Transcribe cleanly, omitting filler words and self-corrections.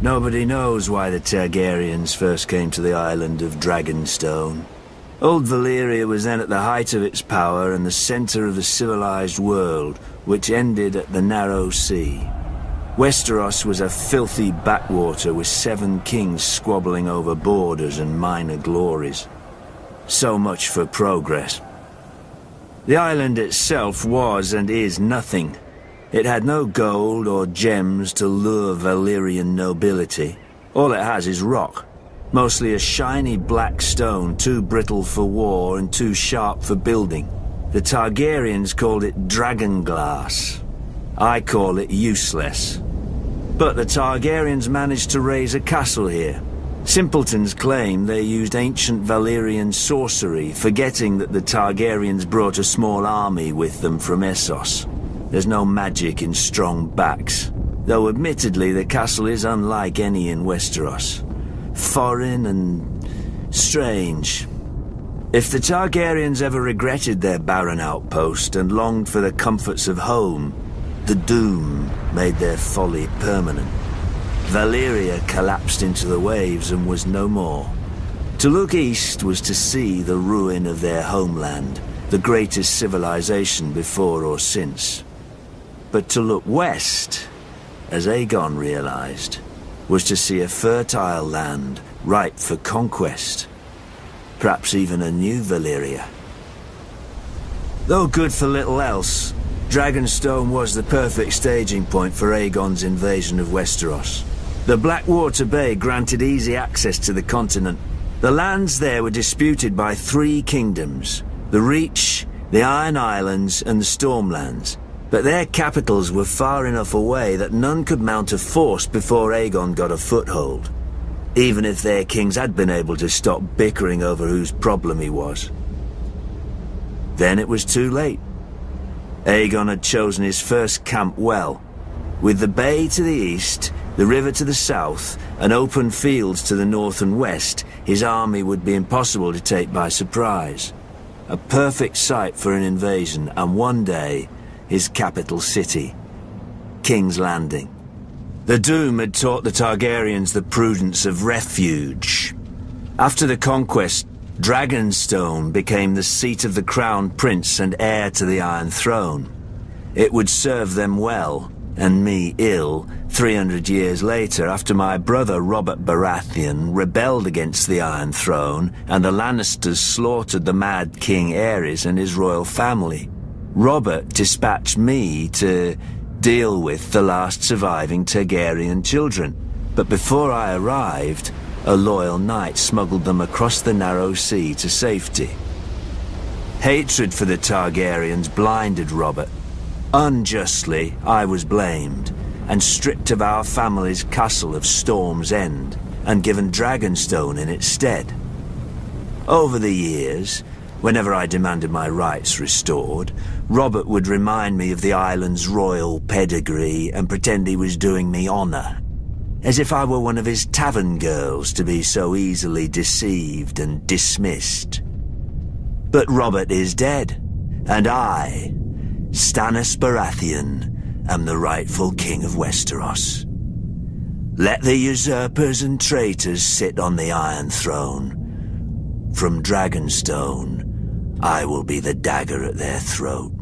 Nobody knows why the Targaryens first came to the island of Dragonstone. Old Valyria was then at the height of its power and the center of the civilized world, which ended at the Narrow Sea. Westeros was a filthy backwater with 7 kings squabbling over borders and minor glories. So much for progress. The island itself was and is nothing. It had no gold or gems to lure Valyrian nobility. All it has is rock. Mostly a shiny black stone, too brittle for war and too sharp for building. The Targaryens called it dragon glass. I call it useless. But the Targaryens managed to raise a castle here. Simpletons claim they used ancient Valyrian sorcery, forgetting that the Targaryens brought a small army with them from Essos. There's no magic in strong backs, though admittedly the castle is unlike any in Westeros. Foreign and strange. If the Targaryens ever regretted their barren outpost and longed for the comforts of home, the doom made their folly permanent. Valyria collapsed into the waves and was no more. To look east was to see the ruin of their homeland, the greatest civilization before or since. But to look west, as Aegon realized, was to see a fertile land ripe for conquest. Perhaps even a new Valyria. Though good for little else, Dragonstone was the perfect staging point for Aegon's invasion of Westeros. The Blackwater Bay granted easy access to the continent. The lands there were disputed by 3 kingdoms, the Reach, the Iron Islands and the Stormlands. But their capitals were far enough away that none could mount a force before Aegon got a foothold, even if their kings had been able to stop bickering over whose problem he was. Then it was too late. Aegon had chosen his first camp well, with the bay to the east, the river to the south, and open fields to the north and west. His army would be impossible to take by surprise. A perfect site for an invasion, and one day, his capital city, King's Landing. The Doom had taught the Targaryens the prudence of refuge. After the conquest, Dragonstone became the seat of the crown prince and heir to the Iron Throne. It would serve them well, and me ill, 300 years later after my brother Robert Baratheon rebelled against the Iron Throne and the Lannisters slaughtered the Mad King Aerys and his royal family. Robert dispatched me to deal with the last surviving Targaryen children, but before I arrived, a loyal knight smuggled them across the Narrow Sea to safety. Hatred for the Targaryens blinded Robert. Unjustly, I was blamed, and stripped of our family's castle of Storm's End, and given Dragonstone in its stead. Over the years, whenever I demanded my rights restored, Robert would remind me of the island's royal pedigree and pretend he was doing me honor, as if I were one of his tavern girls to be so easily deceived and dismissed. But Robert is dead, and I, Stannis Baratheon, am the rightful king of Westeros. Let the usurpers and traitors sit on the Iron Throne. From Dragonstone, I will be the dagger at their throat.